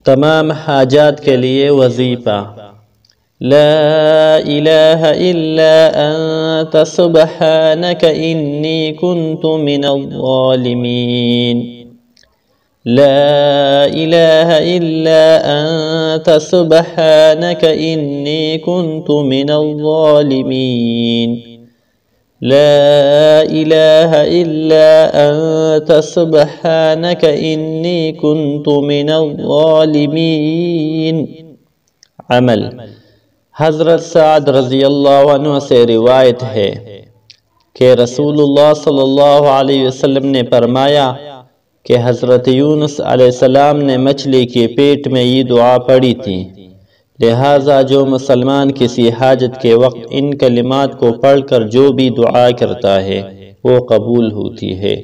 तमाम हाजात के लिए वजीफ़ा। ला इलाहा इल्ला अंत सुब्हानक इन्नी कुन्तु मिनज़्ज़ालिमीन। ला इलाहा इल्ला अंत सुब्हानक इन्नी कुन्तु मिनज़्ज़ालिमीन। ला इलाहा इल्ला अंत सुब्हानक इन्नी कुन्तु मिनज़्ज़ालिमीन। अमल। हज़रत साद रज़ियल्लाहु अन्हु से रिवायत है कि रसूलुल्लाह सल्लल्लाहु अलैहि वसल्लम ने फरमाया कि हज़रत यूनुस अलैहिस्सलाम ने मछली के पेट में ये दुआ पढ़ी थी, लिहाजा जो मुसलमान किसी हाजत के वक्त इन कलिमात को पढ़कर जो भी दुआ करता है वो कबूल होती है।